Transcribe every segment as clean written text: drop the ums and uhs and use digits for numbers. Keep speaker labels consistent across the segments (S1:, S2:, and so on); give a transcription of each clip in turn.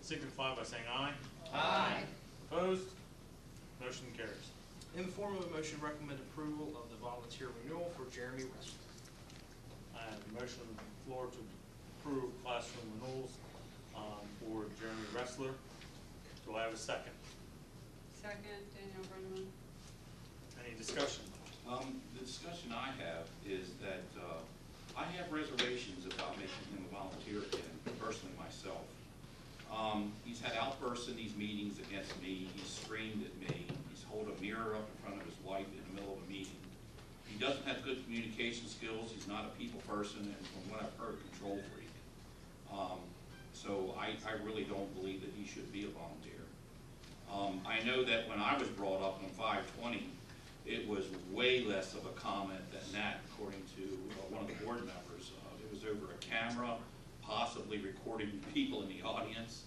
S1: signify by saying aye.
S2: Aye.
S1: Opposed? Motion carries.
S2: In the form of a motion, recommend approval of the volunteer renewal for Jeremy West.
S1: I have a motion on the floor to approve classroom renewals for Jeremy Wrestler. Do I have a second?
S3: Second, Danielle Brenneman.
S1: Any discussion?
S4: The discussion I have is that I have reservations about making him a volunteer again, personally myself. He's had outbursts in these meetings against me. He's screamed at me. He's held a mirror up in front of his wife in the middle of a meeting. He doesn't have good communication skills. He's not a people person, and from what I've heard, control freak. So I really don't believe that he should be a volunteer. I know that when I was brought up on 520, it was way less of a comment than that, according to one of the board members. It was over a camera, possibly recording people in the audience,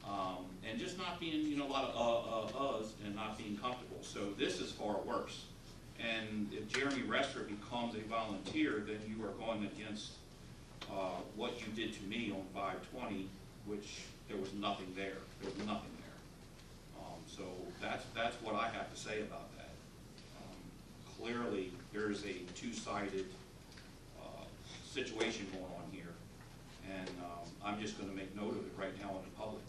S4: and just not being, a lot of uhs and not being comfortable. So this is far worse. And if Jeremy Wrestler becomes a volunteer, then you are going against what you did to me on 520, which there was nothing there. There was nothing there. So that's what I have to say about that. Clearly, there's a two-sided situation going on here, and I'm just going to make note of it right now in the public.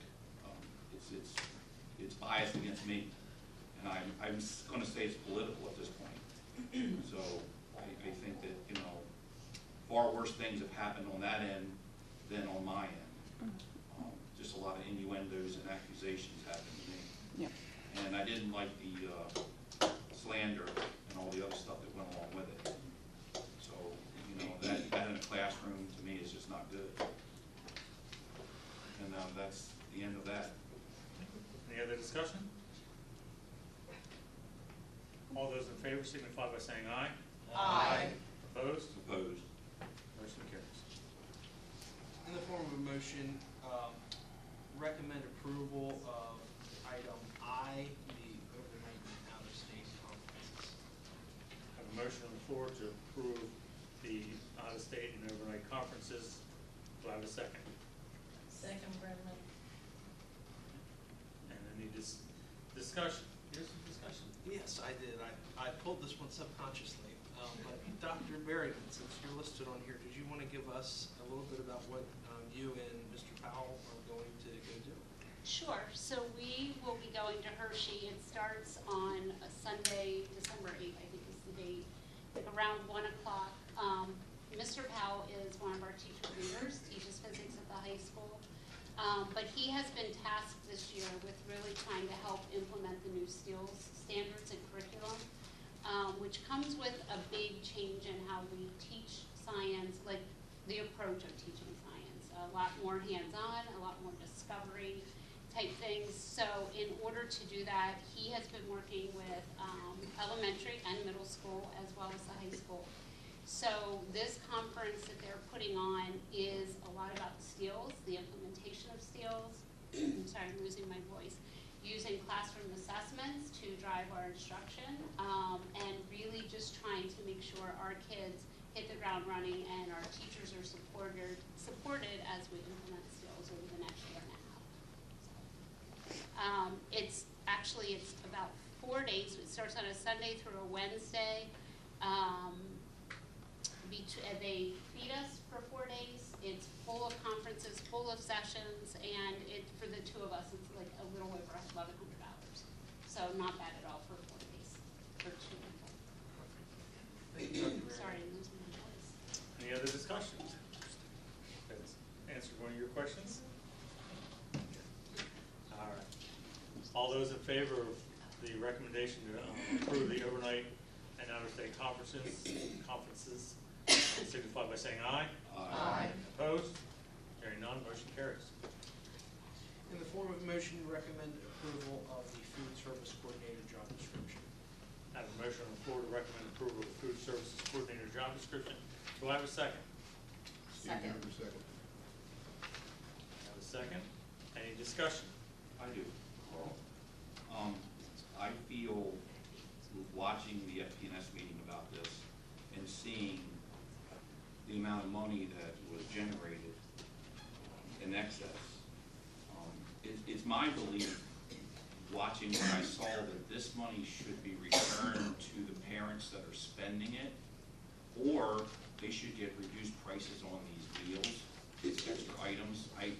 S4: It's biased against me, and I'm going to say it's political at this point. So I think that far worse things have happened on that end than on my end. Just a lot of innuendos and accusations happened to me.
S5: Yep.
S4: And I didn't like the slander and all the other stuff that went along with it. So, that in a classroom to me is just not good. And that's the end of that.
S1: Any other discussion? All those in favor signify by saying aye.
S2: Aye.
S1: Opposed?
S4: Opposed.
S1: Motion carries.
S2: In the form of a motion, recommend approval of item I, the overnight and out-of-state conferences.
S1: I have a motion on the floor to approve the out-of-state and overnight conferences. Do I have a second?
S3: Second, Brenneman.
S1: And any discussion? Here's some discussion.
S2: Yes, I did. I pulled this one subconsciously. But Dr. Berryman, since you're listed on here, did you want to give us a little bit about what you and Mr. Powell are going to go do?
S6: Sure. So we will be going to Hershey. It starts on a Sunday, December 8th, I think is the date, like around 1 o'clock. Mr. Powell is one of our teacher leaders, teaches physics at the high school. But he has been tasked this year with really trying to help implement the new skills standards and curriculum, which comes with a big change in how we teach science, like the approach of teaching science. A lot more hands-on, a lot more discovery type things. So in order to do that, he has been working with elementary and middle school as well as the high school. So this conference that they're putting on is a lot about skills, the implementation of skills. I'm sorry, I'm losing my voice. Using classroom assessments to drive our instruction, and really just trying to make sure our kids hit the ground running and our teachers are supported as we implement skills over the next year and a half. It's about 4 days. It starts on a Sunday through a Wednesday. They feed us for 4 days. It's full of conferences, full of sessions, and for the two of us, it's like a little over $1,100. So not bad at all for 4 days for two people.
S2: Thank you, Dr. Berryman.
S6: Sorry, I'm losing my voice.
S1: Any other discussion? That's answered one of your questions? All right. All those in favor of the recommendation to approve the overnight and out-of-state conferences signify by saying aye.
S2: Aye.
S1: Opposed? Hearing none, motion carries.
S2: In the form of a motion, recommend approval of the food service coordinator job description.
S1: I have a motion on the floor to recommend approval of the food services coordinator job description. Do I have a second?
S3: Second.
S1: I have a second. Any discussion?
S4: I do, Carl. I feel, watching the FP&S meeting about this and seeing the amount of money that was generated in excess, it's my belief, watching what I saw, that this money should be returned to the parents that are spending it, or they should get reduced prices on these meals, these extra items. I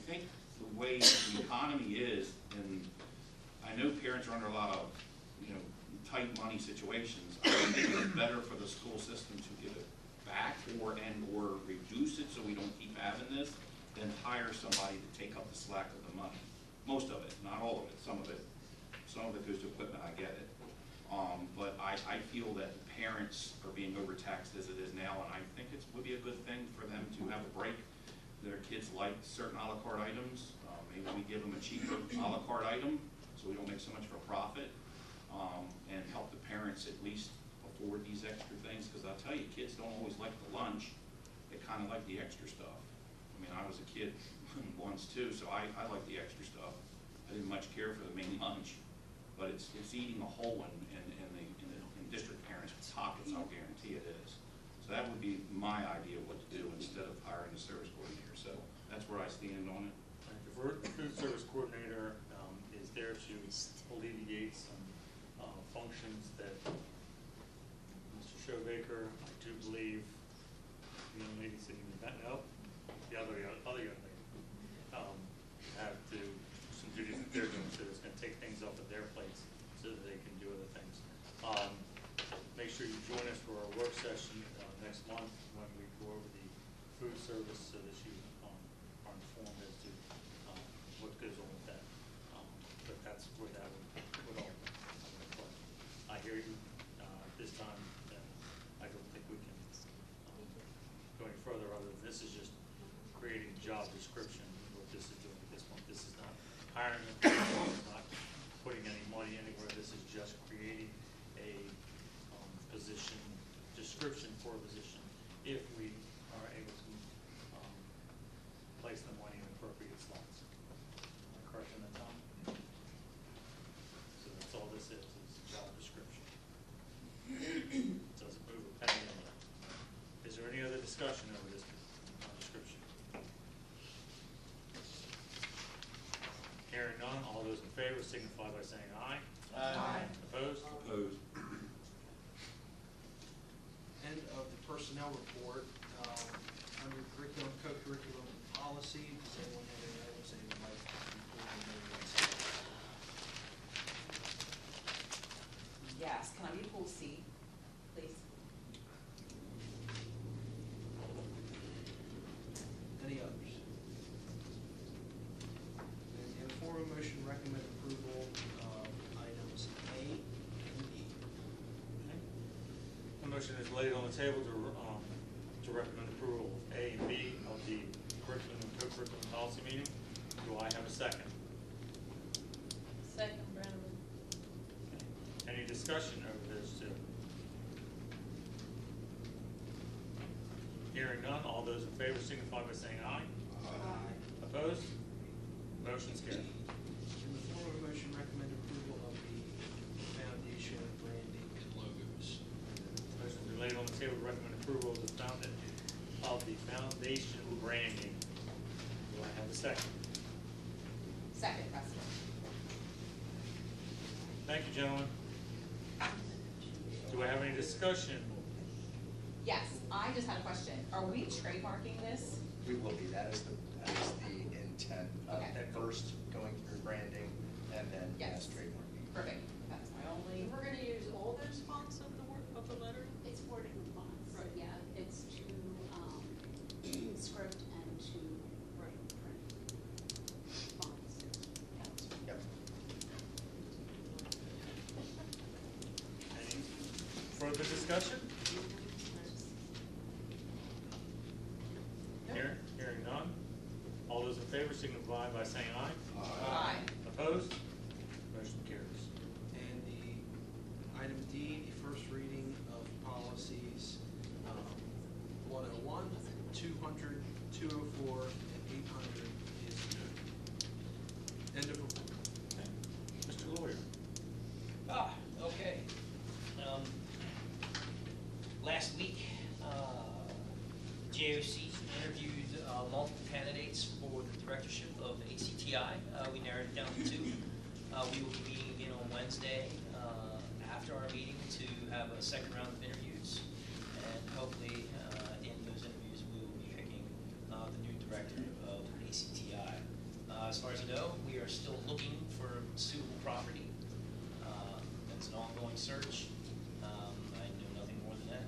S4: think the way the economy is, and I know parents are under a lot of, tight money situations. I think it's better for the school system to give it back or reduce it so we don't keep having this, than hire somebody to take up the slack of the money. Most of it, not all of it, some of it goes to equipment, I get it. But I feel that parents are being overtaxed as it is now, and I think it would be a good thing for them to have a break. Their kids like certain a la carte items. Maybe we give them a cheaper a la carte item so we don't make so much of a profit, and help the parents at least afford these extra things. Because I'll tell you, kids don't always like the lunch. They kind of like the extra stuff. I mean, I was a kid once too, so I like the extra stuff. I didn't much care for the main lunch, but it's eating a hole in district parents' pockets. I'll guarantee it is. So that would be my idea of what to do instead of hiring a service coordinator. So that's where I stand on it.
S1: The food service coordinator is there to alleviate some functions that Mr. Showbaker, I do believe, the young lady sitting in the back, no, the other young lady, have to, some duties that they're doing, so it's gonna take things off of their plates so that they can do other things. Make sure you join us for our work session next month when we go over the food service so that you are informed as to what goes on with that. But that's where that would all apply. I hear you. This time, I don't think we can go any further other than this is just creating job description, what this is doing at this point. This is not hiring, it's not putting any money anywhere. This is just creating a position, description for a position, if we are able to place the money in appropriate slots. Am I correct in that, Tom? So that's all this is job description. Doesn't move a penny on that. Is there any other discussion over this description? Hearing none, all those in favor signify by saying aye.
S3: Aye.
S1: Opposed?
S4: Opposed.
S2: End of the personnel report. Under curriculum, co-curriculum, and policy, does anyone have any items they would like to include in their
S5: Yes, can I be pool C, please?
S2: Any others? In the form of motion, recommend approval of items A and E.
S1: The motion is laid on the table to recommend approval of A and B of the curriculum and co-curriculum policy meeting. Do I have a second?
S3: Second, Brenneman.
S1: Any discussion over those two? Hearing none, all those in favor signify by saying aye.
S2: Aye.
S1: Opposed? Motion's carried.
S2: In the form of a motion, recommend approval of the foundation branding and logos.
S1: Motion is laid on the table to recommend approval of the foundation branding. Do I have a second?
S5: Second, President.
S1: Thank you, gentlemen. Do I have any discussion?
S5: Yes, I just had a question. Are we trademarking this?
S7: We will be, that is the intent of
S5: Okay.
S7: at first going through branding and then
S5: Yes.
S7: trademarking.
S5: Perfect, that's my only,
S3: We're gonna use all those fonts of the letter?
S6: It's wording fonts,
S3: Right.
S6: yeah, it's to, script and to print fonts.
S7: Yep.
S1: Any further discussion? Hearing none. All those in favor signify by saying aye.
S5: aye.
S1: Opposed? Motion carries.
S2: And the item D, the first reading of policies 101, 200, 204, and 800 is noted. End of report.
S1: Okay. Mr. Lawyer.
S8: Okay. Last week, JOC interviewed multiple candidates for the directorship leadership of ACTI. We narrowed it down to 2. We will be meeting again on Wednesday after our meeting to have a second round of interviews. And hopefully in those interviews we will be picking the new director of ACTI. As far as I know, we are still looking for suitable property. It's an ongoing search. I know nothing more than that.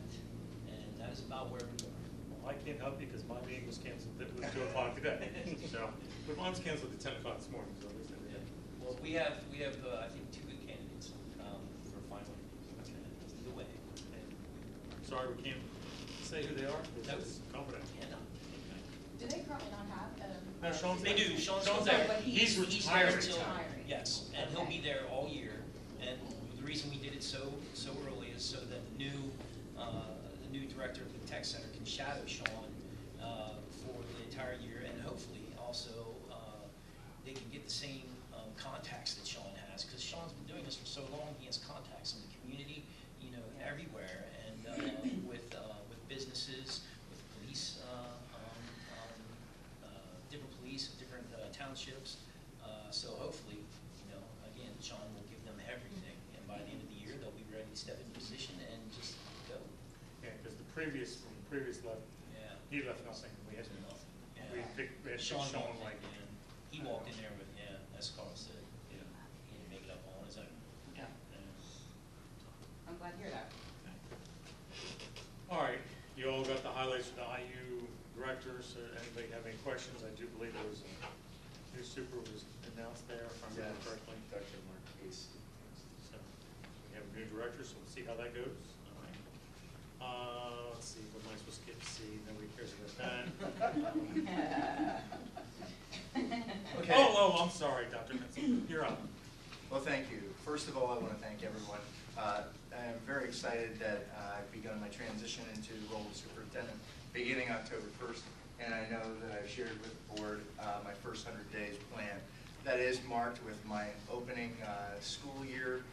S8: And that is about where we are.
S1: Well, I can't help you because my meeting was canceled, it was 2 o'clock today. So, but mine's canceled at 10 o'clock this morning, so at least I did.
S8: Well, we have I think 2 good candidates for final interviews. Either way.
S1: Sorry, we can't say who they are,
S8: No.
S1: it's confidential.
S8: Yeah, no.
S5: Do they currently not have
S1: No, Sean's
S8: They do. Sean's
S1: there.
S8: there.
S5: but
S1: He's
S8: there
S1: retired.
S8: until-
S5: Retiring.
S8: Yes, and he'll be there all year. And the reason we did it so early is so that the new director of the tech center can shadow Sean for the entire year, and hopefully also they can get the same contacts that Sean has, because Sean's been doing this for so long. He has contacts in the community, everywhere, and with businesses, with police, different police, different townships. So hopefully, again, Sean will give them everything, and by the end of the year, they'll be ready to step into position and just go.
S1: Yeah, because when the previous left,
S8: Yeah.
S1: he left nothing, we had nothing. We had
S8: Sean
S1: Sean
S8: walked
S1: like,
S8: in, he walked in there with, as Carl said, he didn't make it up on his own.
S5: Yeah.
S8: Yeah.
S5: I'm glad to hear that.
S1: all right, you all got the highlights from the IU directors, anybody have any questions? I do believe there was a new super was announced there, if I remember correctly.
S7: Dr. Mark Casey.
S1: So, we have a new director, so we'll see how that goes. All right. Let's see, what am I supposed to get to see? Nobody cares about that.
S7: Okay.
S1: Oh, I'm sorry, Dr. Menzel, you're up.
S7: Well, thank you. First of all, I want to thank everyone. I am very excited that I've begun my transition into the role of superintendent beginning October 1st, and I know that I've shared with the board my first 100 days plan. That is marked with my opening school year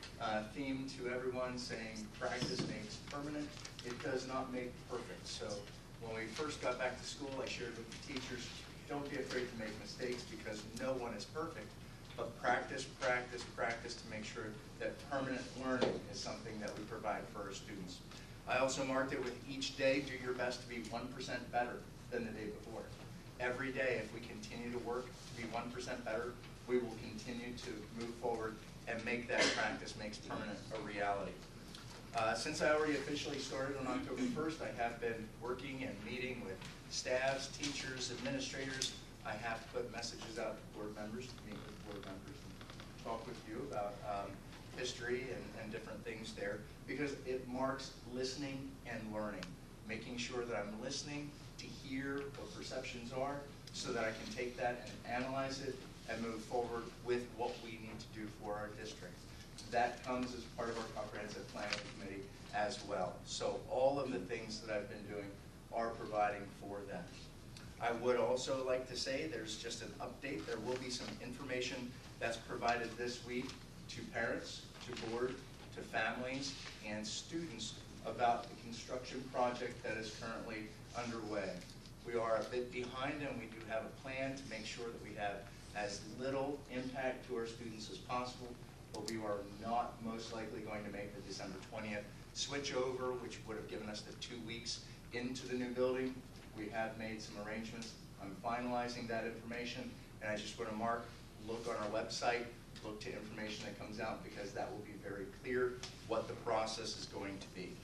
S7: theme to everyone saying practice makes permanent. It does not make perfect. So when we first got back to school, I shared with the teachers, don't be afraid to make mistakes because no one is perfect. But practice, practice, practice to make sure that permanent learning is something that we provide for our students. I also marked it with each day, do your best to be 1% better than the day before. Every day, if we continue to work to be 1% better, we will continue to move forward and make that practice makes permanent a reality. Since I already officially started on October 1st, I have been working and meeting with staffs, teachers, administrators. I have put messages out to board members, to meet with board members, and talk with you about history and different things there, because it marks listening and learning, making sure that I'm listening to hear what perceptions are so that I can take that and analyze it and move forward with what we need to do for our district. That comes as part of our comprehensive planning committee as well. So all of the things that I've been doing are providing for that. I would also like to say there's just an update. There will be some information that's provided this week to parents, to board, to families, and students about the construction project that is currently underway. We are a bit behind, and we do have a plan to make sure that we have as little impact to our students as possible, but we are not most likely going to make the December 20th switch over, which would have given us the 2 weeks into the new building. We have made some arrangements. I'm finalizing that information, and I just want to look on our website, look to information that comes out, because that will be very clear what the process is going to be.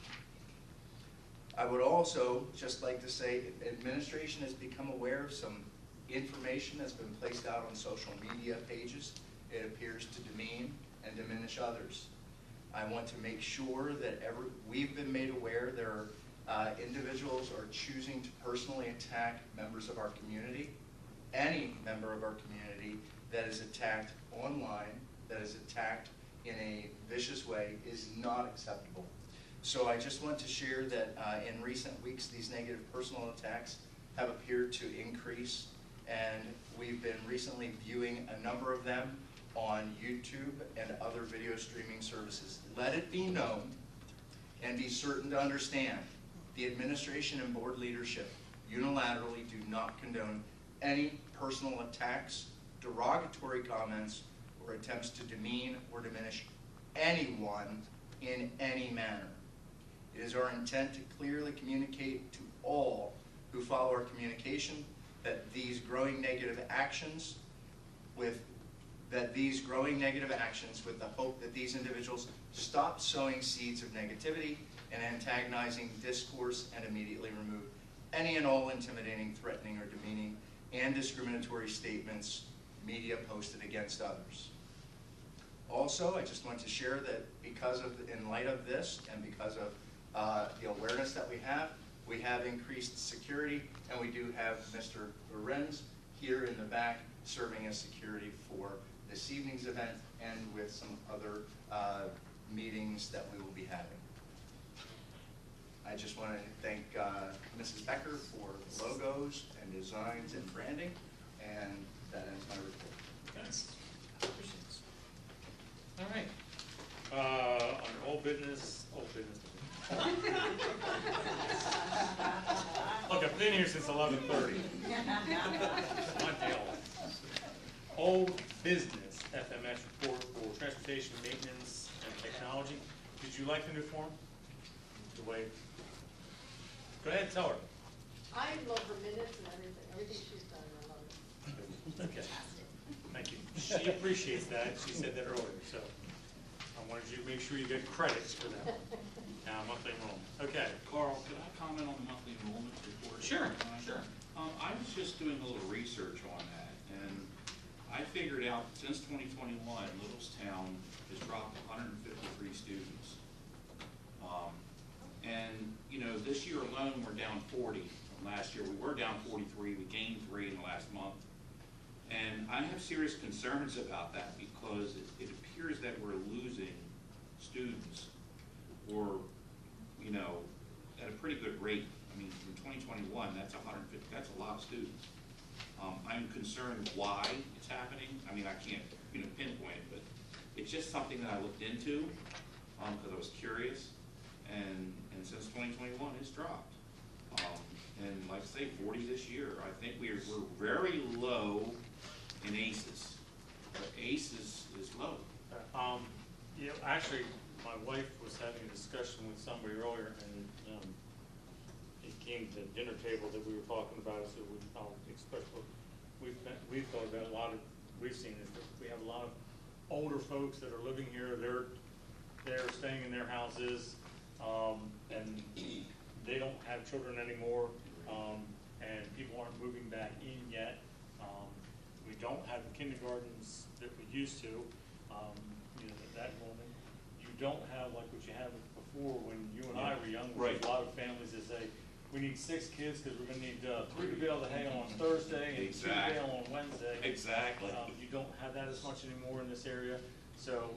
S7: I would also just like to say administration has become aware of some information that's been placed out on social media pages. It appears to demean and diminish others. I want to make sure that we've been made aware there are individuals are choosing to personally attack members of our community. Any member of our community that is attacked online, that is attacked in a vicious way, is not acceptable. So I just want to share that in recent weeks, these negative personal attacks have appeared to increase, and we've been recently viewing a number of them on YouTube and other video streaming services. Let it be known and be certain to understand, the administration and board leadership unilaterally do not condone any personal attacks, derogatory comments, or attempts to demean or diminish anyone in any manner. It is our intent to clearly communicate to all who follow our communication that these growing negative actions with the hope that these individuals stop sowing seeds of negativity and antagonizing discourse and immediately remove any and all intimidating, threatening, or demeaning and discriminatory statements media posted against others. Also, I just want to share that in light of this and because of the awareness that we have increased security, and we do have Mr. Lorenz here in the back serving as security for this evening's event and with some other meetings that we will be having. I just want to thank Mrs. Becker for logos and designs and branding, and that ends my report.
S1: Yes. All right. On old business. Look, I've been here since 11:30. Not the old. Old business FMS report for transportation maintenance and technology. Did you like the new form? The way. Go ahead, tell her.
S3: I love her minutes and everything she's done, I love it.
S1: Okay. Thank you. She appreciates that. She said that earlier, so I wanted you to make sure you get credits for that. Monthly enrollment. Okay.
S4: Carl, could I comment on the monthly enrollment report?
S1: Sure, sure.
S4: I was just doing a little research on that, and I figured out since 2021, Littlestown has dropped 153 students. And, you know, this year alone, we're down 40 from last year. We were down 43. We gained 3 in the last month. And I have serious concerns about that because it appears that we're losing students, or, you know, at a pretty good rate. I mean, in 2021, that's 150. That's a lot of students. I'm concerned why it's happening. I mean, I can't, you know, pinpoint it, but it's just something that I looked into because I was curious. And since 2021, it's dropped. And like I say, 40 this year. I think we're very low in ACEs. But ACEs is low.
S1: You know, actually, my wife was having a discussion with somebody earlier, and it came to the dinner table that we were talking about. So I'll express what we've thought about. We've seen is that we have a lot of older folks that are living here. They're staying in their houses, and they don't have children anymore, and people aren't moving back in yet. We don't have the kindergartens that we used to. You know, that enrollment. You don't have like what you had before when you and I were young.
S4: Right.
S1: A lot of families that say, we need 6 kids because we're going to need 3 to bale the hay on Thursday and 2 to bale on Wednesday.
S4: Exactly.
S1: You don't have that as much anymore in this area. So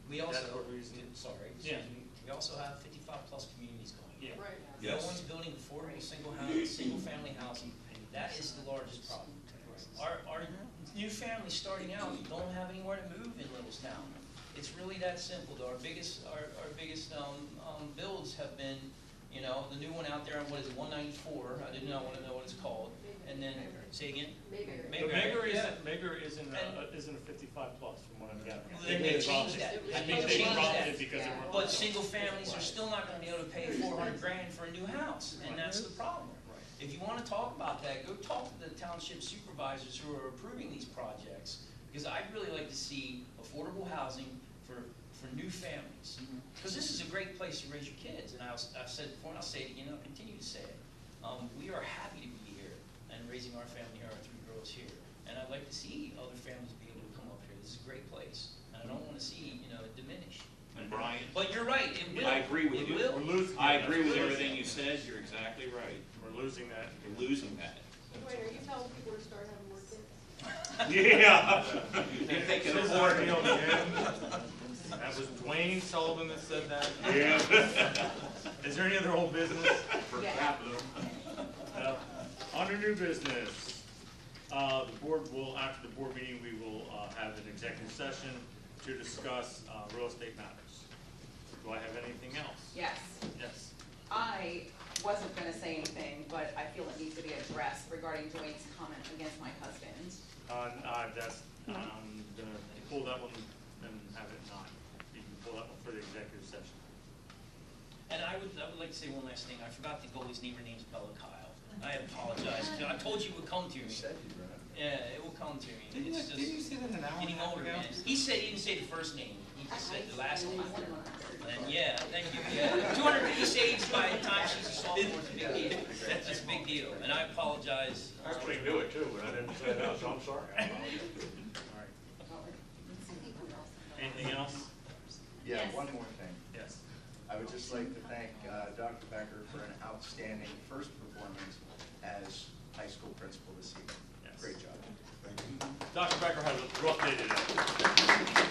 S8: We
S1: that's
S8: also,
S1: what reason.
S8: sorry,
S1: Yeah.
S8: we also have 55-plus communities going.
S1: Yeah.
S3: Right.
S4: Yes.
S8: No one's building affordable single-family housing. That is the largest problem. Our new families starting out don't have anywhere to move in Littlestown. It's really that simple. Our biggest builds have been, you know, the new one out there on, what is it, 194? I did not want to know what it's called. And then, say again?
S3: Mayberry.
S1: Megger isn't a 55 plus from what I've gathered.
S8: Then they changed that.
S1: I think
S8: They
S1: they
S8: changed
S1: dropped
S8: that.
S1: it because they weren't.
S8: But single families are still not going to be able to pay $400 grand for a new house, and that's the problem. If you want to talk about that, go talk to the township supervisors who are approving these projects, because I'd really like to see affordable housing for new families. Because this is a great place to raise your kids, and I've said it before, and I'll say it again, and I'll continue to say it. We are happy to be here and raising our family, our 3 girls here. And I'd like to see other families be able to come up here. This is a great place, and I don't want to see, you know, it diminish.
S4: And Brian,
S8: But you're right, it will.
S4: I agree with
S8: It
S4: you.
S8: will.
S1: We're losing.
S4: I agree with everything you said. You're exactly right.
S1: We're losing that.
S4: We're losing that.
S3: Wait, are you telling people to start having more kids?
S4: Yeah. If they can
S1: Says
S4: afford
S1: our deal
S4: it.
S1: again. That was Dwayne Sullivan that said that.
S4: Yeah.
S1: Is there any other old business?
S4: Per
S3: Yeah.
S4: capita.
S1: Under new business, the board will, after the board meeting, we will have an executive session to discuss real estate matters. Do I have anything else?
S5: Yes,
S1: Yes.
S5: I wasn't gonna say anything, but I feel it needs to be addressed regarding Dwayne's comment against my husband.
S1: That's, I'm gonna pull that one and have it not. You can pull that one for the executive session.
S8: And I would like to say one last thing. I forgot the goalie's name. Her name's Bella Kyle. I apologize. I told you it would come to me. Yeah, it will come to me.
S7: Didn't
S8: It's
S7: you
S8: just
S7: say that an hour and
S8: getting
S7: a half
S8: older,
S7: ago?
S8: man. He didn't say the first name. He just said the last name.
S5: 100.
S8: And yeah, thank you. Yeah, 250 saves by the time she's a sophomore. It's a big deal. That's a big deal. And I apologize.
S9: I actually knew it too, but I didn't say it out, so I'm sorry. I apologize.
S1: All right. Anything else?
S7: Yeah,
S3: Yes.
S7: one more thing.
S1: Yes.
S7: I would just like to thank Dr. Becker for an outstanding first performance as high school principal this evening.
S1: Yes.
S7: Great job.
S1: Dr. Becker has a rough day today.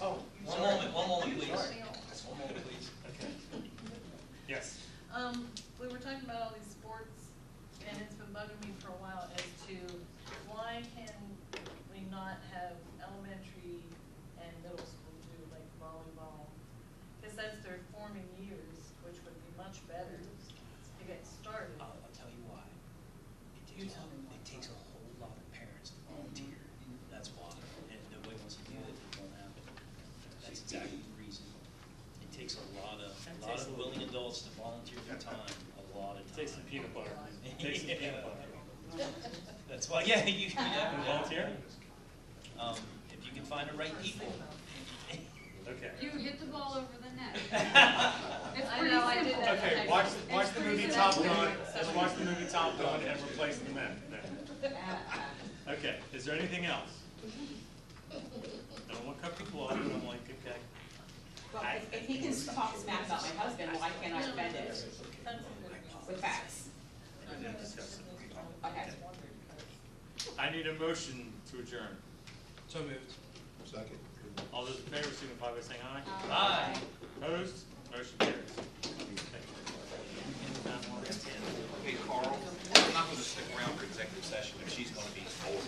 S8: Oh, one moment, please. One moment, please.
S1: Okay. Yes.
S10: We were talking about all these sports, and it's been bugging me for a while as to why can we not have elementary and middle school do like volleyball? Because that's their forming years, which would be much better to get started.
S8: I'll tell you why.
S10: You tell me why.
S8: It takes a whole lot of parents to volunteer. That's why. And nobody wants to do it, it won't happen. That's exactly the reason. It takes a lot of willing adults to volunteer their time, a lot of time.
S1: Take some peanut butter. Take some peanut butter.
S8: That's why, yeah, you can
S1: Volunteer?
S8: If you can find the right people.
S1: Okay.
S6: You hit the ball over the net. It's
S10: I
S6: pretty
S10: know, I did
S6: simple.
S10: that.
S1: Okay, watch the movie Top Gun, let's watch the movie Top Gun and replace the men. Okay, is there anything else? No one cut people off, and I'm like, okay.
S5: Well, if he can talk smack about my husband, why can't I defend it with facts?
S1: We didn't discuss it.
S5: Okay.
S1: I need a motion to adjourn.
S2: So moved.
S9: Second.
S1: All those in favor signify by saying aye.
S8: Bye.
S1: Opposed? Motion carries. Thank you.
S4: Hey, Carl, I'm not gonna stick around for executive session if she's gonna be told